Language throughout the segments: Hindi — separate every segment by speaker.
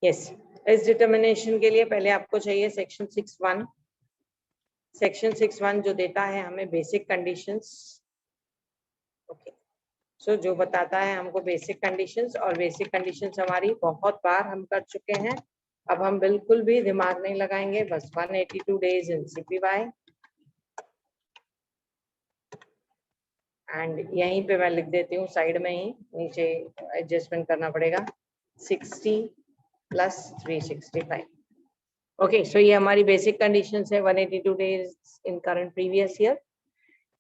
Speaker 1: यस, इस डिटर्मिनेशन के लिए पहले आपको चाहिए सेक्शन 6(1). सेक्शन 6(1) जो देता है हमें बेसिक कंडीशंस। ओके, सो जो बताता है हमको बेसिक कंडीशंस, और बेसिक कंडीशंस हमारी बहुत बार हम कर चुके हैं। अब हम बिल्कुल भी दिमाग नहीं लगाएंगे, बस 182 डेज इन CPY। एंड यहीं पे मैं लिख देती हूँ साइड में ही, नीचे एडजस्टमेंट करना पड़ेगा 60 + 365। ओके, सो ये हमारी बेसिक कंडीशंस है 182 days in current previous year.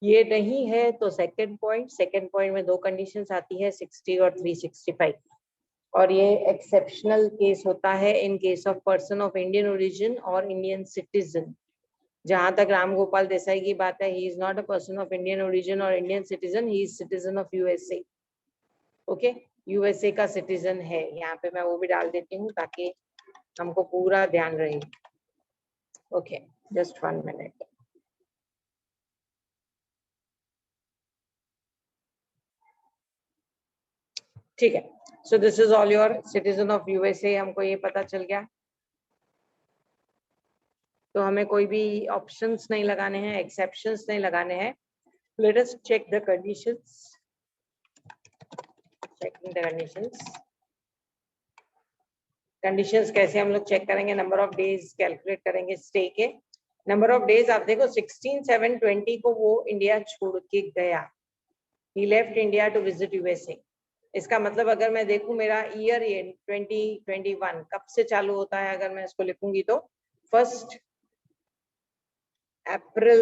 Speaker 1: ये नहीं है तो सेकंड पॉइंट में दो कंडीशंस आती है 60 और 365, और ये एक्सेप्शनल केस होता है in case of person of Indian origin और इंडियन सिटीजन। जहां तक राम गोपाल देसाई की बात है, he is not a person of Indian origin और Indian citizen, he is citizen of USA। Okay, USA का सिटीजन है। यहाँ पे मैं वो भी डाल देती हूँ ताकि हमको पूरा ध्यान रहे। Okay, just 1 minute. ठीक है, so this is all your citizen of USA। हमको ये पता चल गया, तो हमें कोई भी ऑप्शंस नहीं लगाने हैं, एक्सेप्शंस नहीं लगाने हैं। Let us check the conditions. Checking the conditions कैसे हम लोग चेक करेंगे? नंबर ऑफ डेज कैलकुलेट करेंगे स्टे के। नंबर ऑफ डेज आप देखो 16/7/20 को वो इंडिया छोड़ के गया। He left India to visit USA। इसका मतलब अगर मैं देखूं मेरा ईयर ये 2021 कब से चालू होता है, अगर मैं इसको लिखूंगी तो 1 अप्रैल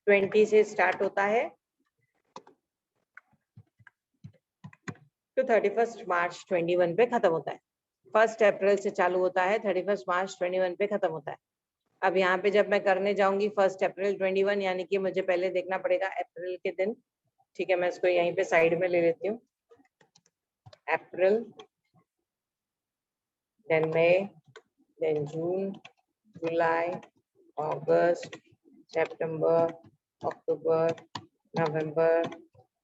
Speaker 1: 20 से स्टार्ट होता है तो 31 मार्च 21 पे खत्म होता है। 1 अप्रैल से चालू होता है, 31 मार्च 21 पे खत्म होता है। अब यहाँ पे जब मैं करने जाऊंगी 1 अप्रैल 21, यानी कि मुझे पहले देखना पड़ेगा अप्रैल के दिन। ठीक है, मैं इसको यहीं पे साइड में ले लेती हूँ। अप्रैल, देन मई, देन जून, जुलाई, अगस्त, सितंबर, अक्टूबर, नवंबर,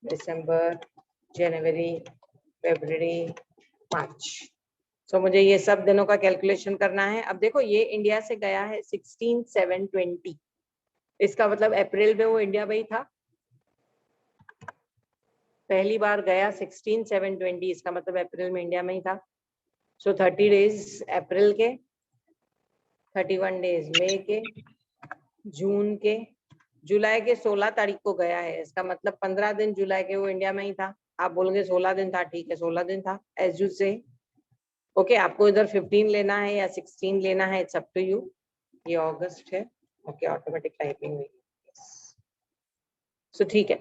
Speaker 1: दिसंबर, जनवरी, फरवरी, मार्च। सो मुझे ये सब दिनों का कैलकुलेशन करना है। अब देखो ये इंडिया से गया है 16/7/20। इसका मतलब अप्रैल में वो इंडिया में ही था, पहली बार गया 16/7/20, इसका मतलब अप्रैल में इंडिया में ही था। सो 30 डेज अप्रैल के, 31 डेज मई के, जून के, जुलाई के 16 तारीख को गया है। इसका मतलब 15 दिन जुलाई के वो इंडिया में ही था। आप बोलोगे 16 दिन था, ठीक है 16 दिन था एज यू से। ओके, आपको इधर 15 लेना है या 16 लेना है, इट्स अप टू यू। ये अगस्त है। ओके, ऑटोमेटिक टाइपिंग हुई। सो ठीक है,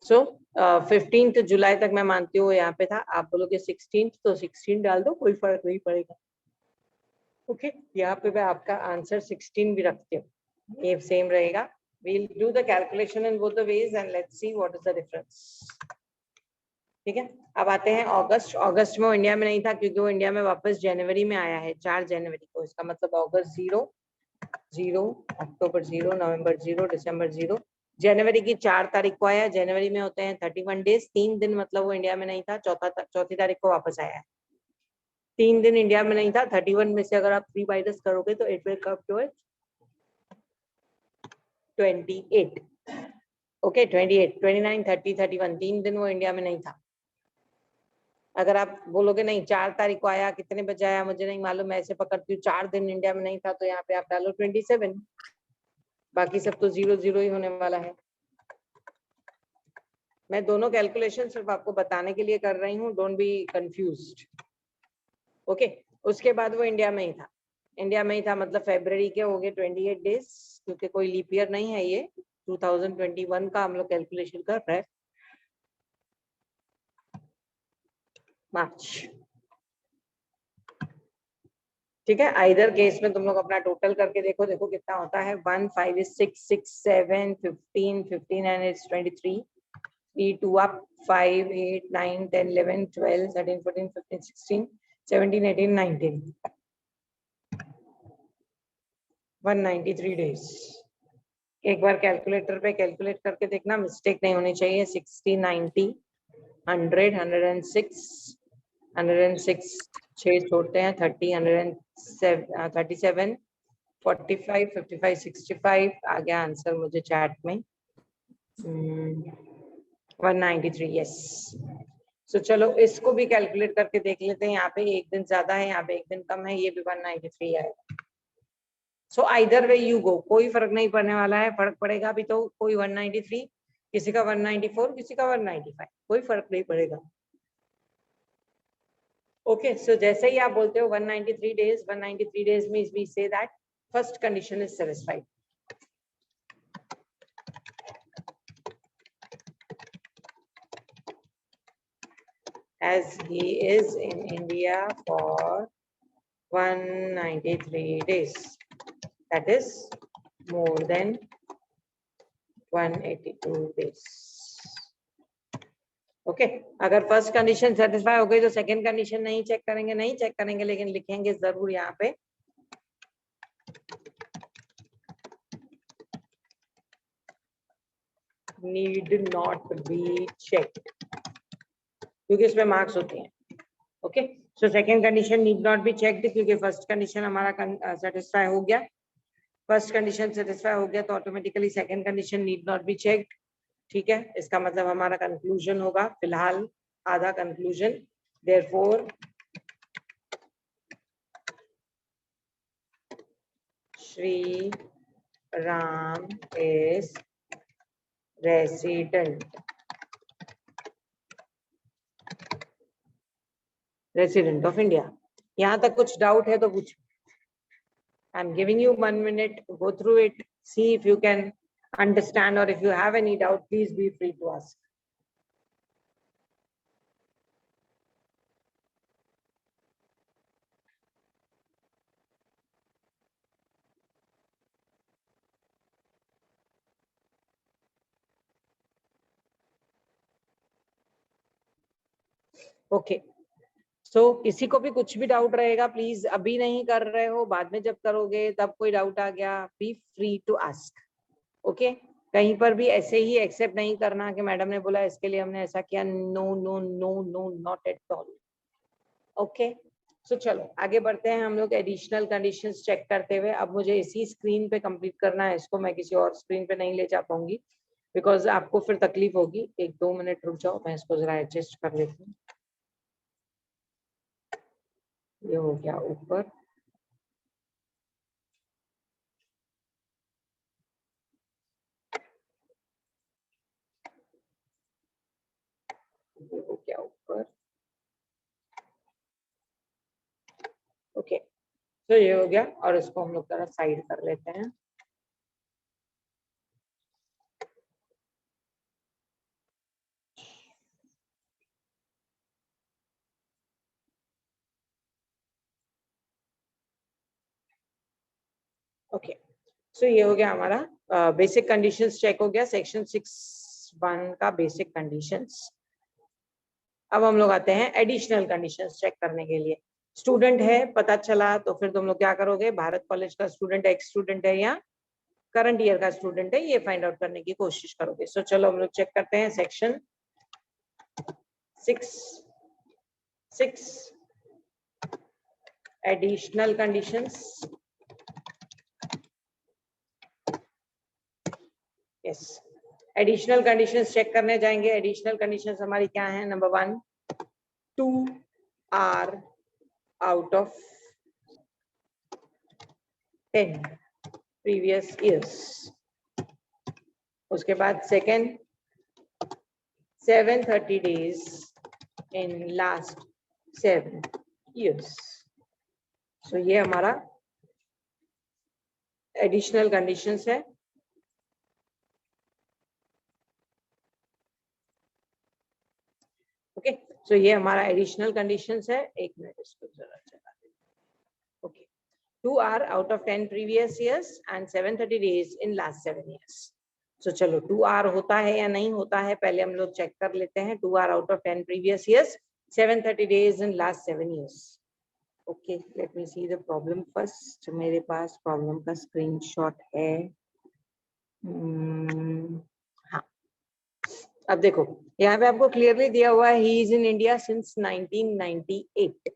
Speaker 1: सो 15 जुलाई तक मैं मानती हूँ यहाँ पे था। आप बोलोगे 16 तो 16 डाल दो, कोई फर्क नहीं पड़ेगा। ओके, यहाँ पे मैं आपका आंसर 16 भी रखती हूँ, ये सेम रहेगा। We'll do the calculation in both the ways and let's see what is the difference. ठीक है, अब आते हैं अगस्त। अगस्त में वो इंडिया में नहीं था क्योंकि वो इंडिया में वापस जनवरी में आया है, 4 जनवरी को। इसका मतलब अगस्त 0, 0, अक्टूबर 0, नवंबर 0, दिसंबर 0, जनवरी की 4 तारीख को आया। जनवरी में होते हैं 31 डेज, 3 दिन मतलब वो इंडिया में नहीं था। चौथी तारीख को वापस आया है। 3 दिन इंडिया में नहीं था। 31 में से अगर आप 3 माइनस करोगे तो it will come to 28। Okay, 28, 29, 30, 31, 3 दिन वो इंडिया में नहीं था। अगर आप बोलोगे नहीं 4 तारीख को आया, कितने बजे आया मुझे नहीं मालूम, मैं ऐसे पकड़ती हूँ 4 दिन इंडिया में नहीं था, तो यहाँ पे आप डालो 27। बाकी सब तो 0 0 ही होने वाला है। मैं दोनों कैलकुलेशन सिर्फ आपको बताने के लिए कर रही हूँ, डोंट बी कंफ्यूज्ड। ओके, उसके बाद वो इंडिया में ही था। इंडिया में ही था मतलब फरवरी के हो गए 28 डेज, क्योंकि कोई लीप ईयर नहीं है ये, 2021 का हम लोग कैलकुलेशन कर रहे हैं। मार्च, ठीक है। आइदर केस में तुम लोग अपना टोटल करके देखो, देखो कितना होता है। 1 5 is 6, 6 7 15 15 and it's 23, 3 2 up 5 8 9 10 11 12 13 14 15 16 17 18 19, 193 days. एक बार कैलकुलेटर पे कैलकुलेट करके देखना, मिस्टेक नहीं होनी चाहिए। 60 90 100 106 106 6 छोड़ते हैं 30, 137, 45, 55, 65 आ गया आंसर मुझे चैट में 193। यस। सो चलो इसको भी कैलकुलेट करके देख लेते हैं। यहाँ पे एक दिन ज्यादा है, यहाँ पे एक दिन कम है, ये भी 193 है। So either way you go, कोई फर्क नहीं पड़ने वाला है। फर्क पड़ेगा भी तो कोई 193, किसी का 194, किसी का 195, कोई फर्क नहीं पड़ेगा। ओके सो जैसे ही आप बोलते हो 193 days, 193 days means we say that first condition is satisfied. As he is in India for 193 days, that is more than 182 days. Okay अगर फर्स्ट कंडीशन सेटिस्फाई हो गई तो सेकंड कंडीशन नहीं चेक करेंगे, लेकिन लिखेंगे जरूर यहाँ पे नीड नॉट बी चेक, क्योंकि इसमें मार्क्स होते हैं। Okay so second condition need not be checked, क्योंकि फर्स्ट कंडीशन हमारा सेटिस्फाई हो गया। फर्स्ट कंडीशन सेटिस्फाई हो गया तो automatically second condition need not be checked. ठीक है, इसका मतलब हमारा कंक्लूजन होगा फिलहाल आधा conclusion, therefore Shri Ram is resident of India. यहाँ तक कुछ डाउट है तो पूछ। I am giving you 1 minute, go through it, see if you can understand, or if you have any doubt please be free to ask. Okay so किसी को भी कुछ भी डाउट रहेगा प्लीज, अभी नहीं कर रहे हो, बाद में जब करोगे तब कोई डाउट आ गया be free to ask. Okay कहीं पर भी ऐसे ही एक्सेप्ट नहीं करना कि मैडम ने बोला इसके लिए हमने ऐसा किया, no no no no not at all. Okay so चलो आगे बढ़ते हैं हम लोग एडिशनल कंडीशंस चेक करते हुए। अब मुझे इसी स्क्रीन पे कंप्लीट करना है इसको, मैं किसी और स्क्रीन पे नहीं ले जा पाऊंगी बिकॉज आपको फिर तकलीफ होगी। 1-2 मिनट रुक जाओ, मैं इसको जरा एडजस्ट कर लेती हूँ। ये हो गया ऊपर, ये हो गया ऊपर। ओके तो ये हो गया और इसको हम लोग जरा साइड कर लेते हैं। ओके सो ये हो गया हमारा बेसिक कंडीशंस चेक हो गया, सेक्शन 6(1) का बेसिक कंडीशंस। अब हम लोग आते हैं एडिशनल कंडीशंस चेक करने के लिए। स्टूडेंट है पता चला तो फिर तुम लोग क्या करोगे, भारत कॉलेज का स्टूडेंट एक्स स्टूडेंट है या करंट ईयर का स्टूडेंट है, ये फाइंड आउट करने की कोशिश करोगे। सो चलो हम लोग चेक करते हैं section 6 additional conditions. Yes additional conditions check करने जाएंगे। एडिशनल कंडीशंस हमारी क्या है? Number 1, 2 are out of 10 previous years. उसके बाद second 730 days in last 7 years. So ये हमारा एडिशनल कंडीशंस है। ओके सो ये हमारा एडिशनल कंडीशंस है। एक मिनट इसको जरा चला दें। Okay 2 are out of 10 previous years and 730 days in last 7 years. So चलो 2 R होता है या नहीं होता है पहले हम लोग चेक कर लेते हैं। 2 R out of 10 previous years, 730 days in last 7 years. Okay, let me see the problem first. मेरे पास प्रॉब्लम का स्क्रीनशॉट है। हाँ अब देखो यहाँ पे आपको क्लियरली दिया हुआ है he is in India since 1998।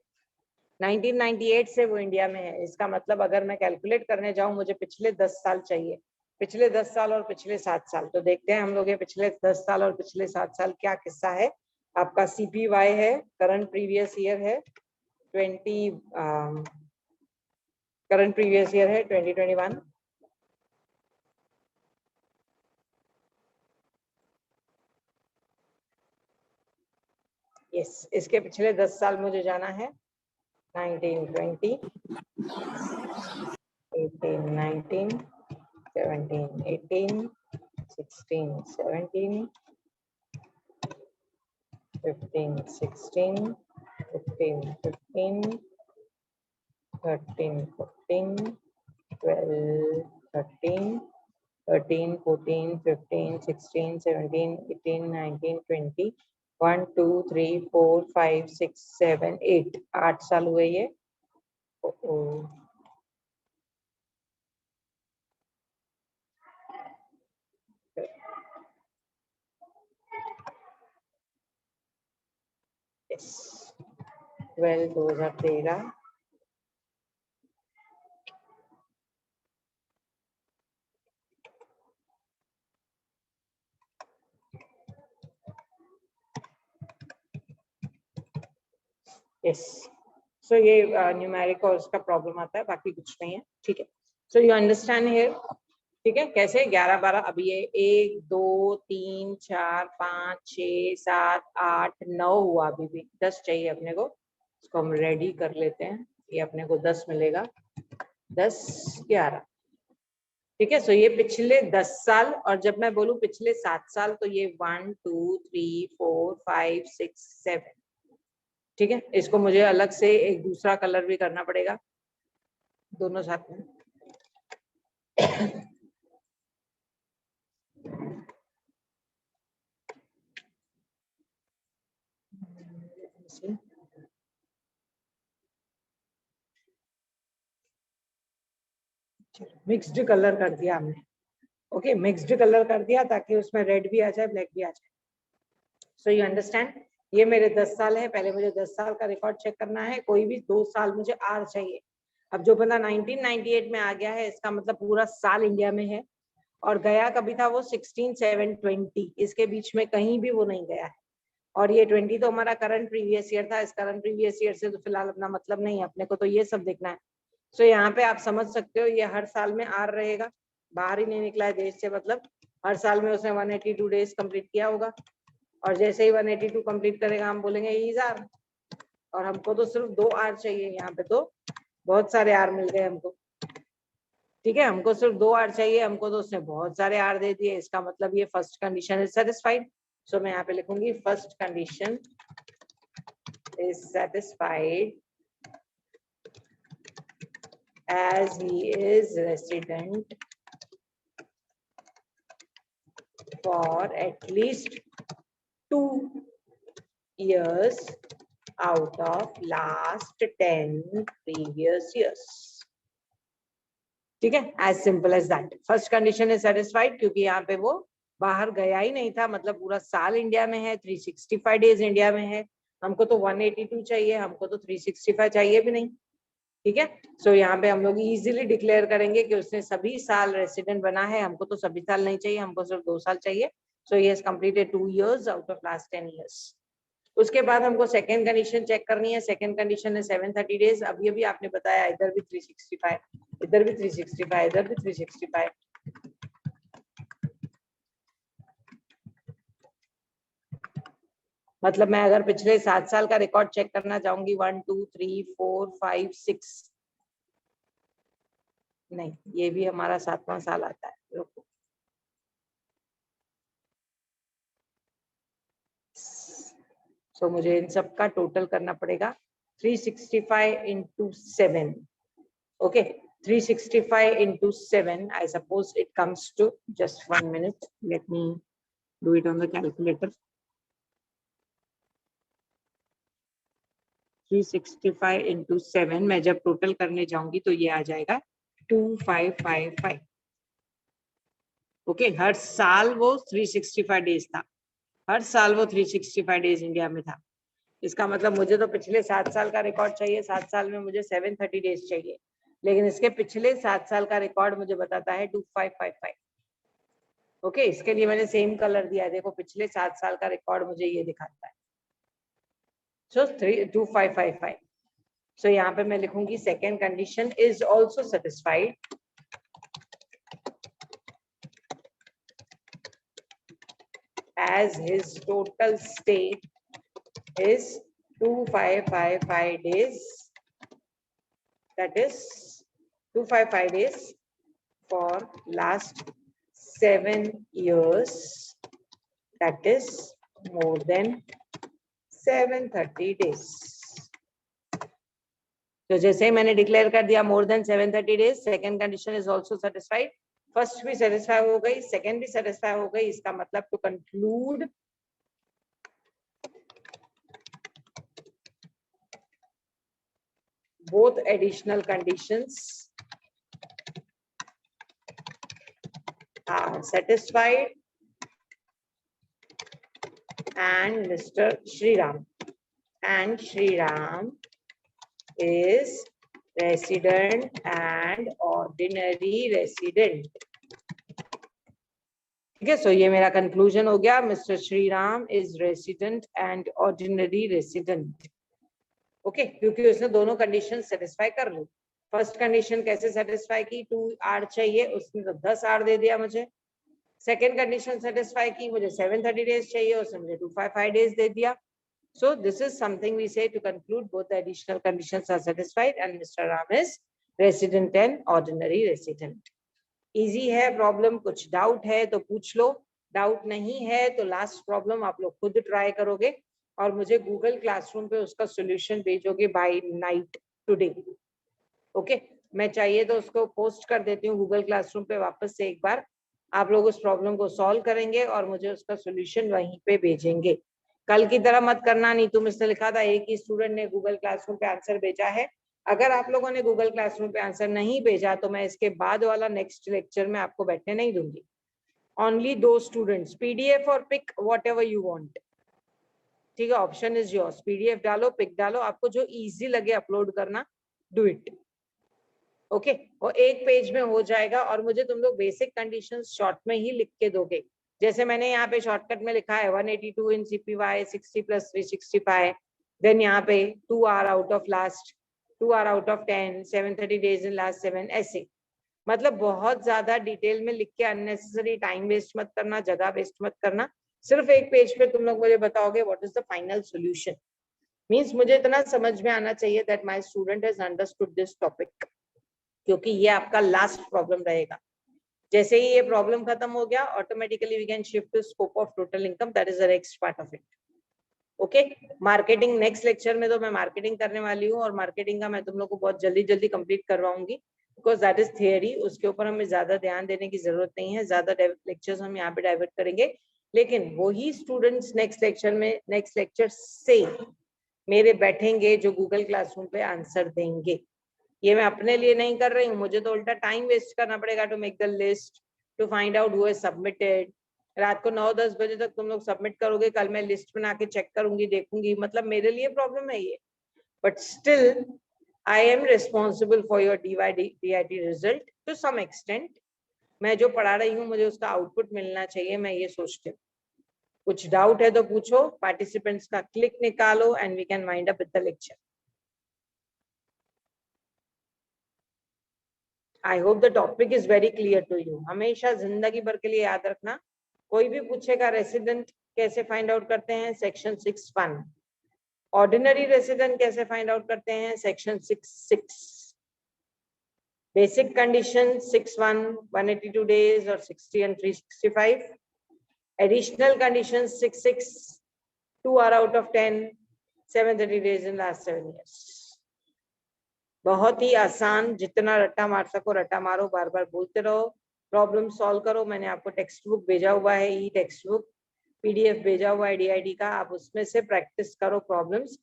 Speaker 1: 1998 से वो इंडिया में है। इसका मतलब अगर मैं कैलकुलेट करने जाऊं, मुझे पिछले 10 साल चाहिए, पिछले 10 साल और पिछले 7 साल। तो देखते हैं हम लोग ये पिछले 10 साल और पिछले 7 साल क्या किस्सा है। आपका CPY है, करंट प्रीवियस ईयर है 20, करंट प्रीवियस ईयर है 2021। यस, इसके पिछले 10 साल मुझे जाना है। 1920, 18, 19, 17, 18, 16, 17, 15, 16, 15, 15, 13, 14, 12, 13, 13, 14, 15, 16, 17, 18, 19, 20, 1, 2, 3, 4, 5, 6, 7, 8, 8 साल हुए ये। Yes. 12, 2013, यस। सो ये न्यूमेरिक और उसका प्रॉब्लम आता है, बाकी कुछ नहीं है। ठीक है, सो यू अंडरस्टैंड हियर। ठीक है, कैसे 11, 12, अभी ये 1, 2, 3, 4, 5, 6, 7, 8, 9 हुआ, अभी भी 10 चाहिए अपने को। इसको हम रेडी कर लेते हैं, ये अपने को 10 मिलेगा। 10, 11। ठीक है, सो ये पिछले 10 साल, और जब मैं बोलूं पिछले 7 साल तो ये 1, 2, 3, 4, 5, 6, 7। ठीक है, इसको मुझे अलग से एक दूसरा कलर भी करना पड़ेगा, दोनों साथ में। मिक्स्ड कलर कर दिया हमने। ओके, मिक्स्ड कलर कर दिया ताकि उसमें रेड भी आ जाए, ब्लैक भी आ जाए। So you understand. ये मेरे 10 साल है, पहले मुझे 10 साल का रिकॉर्ड चेक करना है। कोई भी 2 साल मुझे आर चाहिए। अब जो बंदा 1998 में आ गया है, इसका मतलब पूरा साल इंडिया में है, और गया कभी था वो 16, 7, 20, इसके बीच में कहीं भी वो नहीं गया है। और ये 20 तो हमारा करंट प्रीवियस ईयर था। इस करंट प्रीवियस ईयर से तो फिलहाल अपना मतलब नहीं है, अपने को तो ये सब देखना है। सो यहाँ पे आप समझ सकते हो, ये हर साल में आर रहेगा, बाहर ही नहीं निकला है देश से, मतलब हर साल में उसने 182 डेज कंप्लीट किया होगा। और जैसे ही 182 कंप्लीट करेगा, हम बोलेंगे इज आर। और हमको तो सिर्फ 2 आर चाहिए, यहाँ पे तो बहुत सारे आर मिल गए हमको। ठीक है, हमको सिर्फ 2 आर चाहिए, हमको तो उसने बहुत सारे आर दे दिए। इसका मतलब ये फर्स्ट कंडीशन इज सेटिस्फाइड। सो मैं यहाँ पे लिखूंगी first condition is satisfied as he is resident for at least 2 years out of last 10 previous years. ठीक है, as simple as that. First condition is satisfied क्योंकि यहाँ पे वो बाहर गया ही नहीं था, मतलब पूरा साल इंडिया में है, 365 डेज इंडिया में है। हमको तो 182 चाहिए, हमको तो 365 चाहिए भी नहीं। ठीक है, सो यहाँ पे हम लोग इजीली डिक्लेयर करेंगे कि उसने सभी साल रेसिडेंट बना है। हमको तो सभी साल नहीं चाहिए, हमको सिर्फ 2 साल चाहिए। So he has completed 2 years out of last 10 years। उसके बाद हमको सेकंड कंडीशन चेक करनी है। सेकंड कंडीशन है 730 डेज। अभी अभी आपने बताया इधर भी 365, इधर भी 365, इधर भी 365। मतलब मैं अगर पिछले 7 साल का रिकॉर्ड चेक करना चाहूंगी, 1, 2, 3, 4, 5, 6, नहीं, ये भी हमारा 7वां साल आता है। रुको, सो मुझे इन सब का टोटल करना पड़ेगा। 365 into 7. Okay, 365 into 7. I suppose it comes to just 1 minute. Let me do it on the calculator. 365 into 7 मैं जब टोटल करने जाऊंगी तो ये आ जाएगा 2555। ओके, हर साल वो 365 डेज था, हर साल वो 365 डेज इंडिया में था। इसका मतलब मुझे तो पिछले 7 साल का रिकॉर्ड चाहिए, 7 साल में मुझे 730 डेज चाहिए, लेकिन इसके पिछले 7 साल का रिकॉर्ड मुझे बताता है 2555। ओके, इसके लिए मैंने सेम कलर दिया है, देखो पिछले 7 साल का रिकॉर्ड मुझे ये दिखाता है। सो 2555। सो यहाँ पे मैं लिखूंगी second condition is also satisfied as his total stay is 2555 days, that is 255 days for last 7 years, that is more than 730 days. तो जैसे ही मैंने डिक्लेयर कर दिया more than 730 days, second condition is also satisfied, first भी सेटिस्फाई हो गई, सेकेंड भी सेटिस्फाई हो गई, इसका मतलब to conclude both additional conditions are satisfied and Mr. Shriram is resident and ordinary resident. ठीक है, सो ये मेरा कंक्लूजन हो गया, mister Shriram is resident and ordinary resident. Okay, क्योंकि उसने दोनों कंडीशन सेटिस्फाई कर ली। फर्स्ट कंडीशन कैसे सेटिस्फाई की, 2 आर चाहिए, उसने तो 10 आर दे दिया मुझे। सेकेंड कंडीशन सेटिस्फाई की, मुझे 730 डेज चाहिए, उसने मुझे 255 डेज दे दिया। So this is something we say to conclude both the additional conditions are satisfied and Mr. Ram is resident and ordinary resident. Easy है प्रॉब्लम, कुछ डाउट है तो पूछ लो, डाउट नहीं है तो लास्ट प्रॉब्लम आप लोग खुद ट्राई करोगे और मुझे गूगल क्लासरूम पे उसका सॉल्यूशन भेजोगे बाय नाइट टुडे। ओके, मैं चाहिए तो उसको पोस्ट कर देती हूँ गूगल क्लासरूम पे वापस से एक बार, आप लोग उस प्रॉब्लम को सॉल्व करेंगे और मुझे उसका सॉल्यूशन वहीं पे भेजेंगे। कल की तरह मत करना, नहीं तुम इसने लिखा था एक ही स्टूडेंट ने गूगल क्लासरूम पे आंसर भेजा है। अगर आप लोगों ने गूगल क्लासरूम पे आंसर नहीं भेजा तो मैं इसके बाद वाला नेक्स्ट लेक्चर में आपको बैठने नहीं दूंगी। ओनली 2 स्टूडेंट्स, पीडीएफ और पिक, व्हाटएवर यू वांट। ठीक है, ऑप्शन इज योर्स, पीडीएफ डालो, पिक डालो, आपको जो इजी लगे अपलोड करना, डू इट। ओके, वो एक पेज में हो जाएगा और मुझे तुम लोग बेसिक कंडीशंस शॉर्ट में ही लिख के दोगे। जैसे मैंने यहाँ पे शॉर्टकट में लिखा है 182 इन CPY 60 + 365, देन यहाँ पे 2 are out of last, 2 are out of 10, 730 days in last 7, ऐसे। मतलब बहुत ज्यादा डिटेल में लिख के अननेसेसरी टाइम वेस्ट मत करना, जगह वेस्ट मत करना। सिर्फ एक पेज पे तुम लोग मुझे बताओगे what is the final solution. Means मुझे इतना समझ में आना चाहिए that my student has understood this topic, क्योंकि ये आपका लास्ट प्रॉब्लम रहेगा। जैसे ही ये प्रॉब्लम खत्म हो गया, automatically we can shift to scope of total income, that is the next part of it. Okay, marketing next lecture में तो मैं मार्केटिंग करने वाली हूँ और मार्केटिंग का मैं तुम लोग को बहुत जल्दी जल्दी कंप्लीट करवाऊंगी, बिकॉज दैट इज थियरी, उसके ऊपर हमें ज्यादा ध्यान देने की जरूरत नहीं है, ज्यादा लेक्चर्स हम यहाँ पे डाइवर्ट करेंगे। लेकिन वही स्टूडेंट्स नेक्स्ट लेक्चर से मेरे बैठेंगे जो गूगल क्लासरूम पे आंसर देंगे। ये मैं अपने लिए नहीं कर रही हूँ, मुझे तो उल्टा टाइम वेस्ट करना पड़ेगा to make the list, to find out who has submitted. रात को 9-10 बजे तक तुम लोग सबमिट करोगे, कल मैं लिस्ट बना के चेक करूंगी, देखूंगी, मतलब मेरे लिए प्रॉब्लम है ये। But still I am responsible for your DIT result to some extent. मैं जो पढ़ा रही हूँ मुझे उसका आउटपुट मिलना चाहिए, मैं ये सोचती हूँ। कुछ डाउट है तो पूछो, पार्टिसिपेंट्स का क्लिक निकालो and we can wind up with the lecture. I hope the topic is very clear to you. हमेशा जिंदगी भर के लिए याद रखना, कोई भी पूछेगा रेसिडेंट कैसे फाइंड आउट करते हैं, सेक्शन 6(1). ऑर्डिनरी रेसिडेंट कैसे फाइंड आउट करते हैं, सेक्शन 6(6). बेसिक कंडीशन 6(1), 182 डेज और 60 and 365। Additional condition 6(6), 2 are out of 10, 730 days in last 7 years। बहुत ही आसान, जितना रट्टा मार सको रट्टा मारो, बार बार बोलते रहो, प्रॉब्लम सॉल्व करो। मैंने आपको टेक्स्ट बुक भेजा हुआ है, ई टेक्स्ट बुक, PDF भेजा हुआ है DIT का, आप उसमें से प्रैक्टिस करो, प्रॉब्लम्स,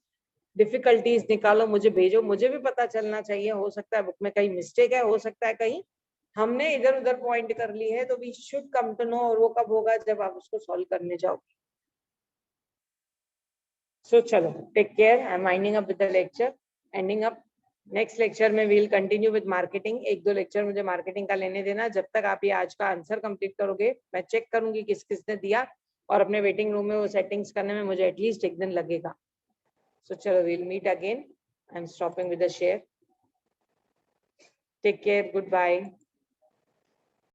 Speaker 1: डिफिकल्टीज निकालो, मुझे भेजो, मुझे भी पता चलना चाहिए। हो सकता है बुक में कहीं मिस्टेक है, हो सकता है कहीं हमने इधर उधर पॉइंट कर ली है, तो we should come to know, और वो कब होगा, जब आप उसको सॉल्व करने जाओ। So चलो, take care. I'm winding up with the lecture, ending up. Next lecture में वील कंटिन्यू विद मार्केटिंग. एक दो लेक्चर मुझे मार्केटिंग का लेने देना. जब तक आप ये आज का आंसर कंप्लीट करोगे, मैं चेक करूंगी किस किसने दिया, और अपने वेटिंग रूम में वो सेटिंग्स करने में मुझे एटलीस्ट एक दिन लगेगा. सो चलो, we'll meet again. I am stopping with the share. Take care. Good bye.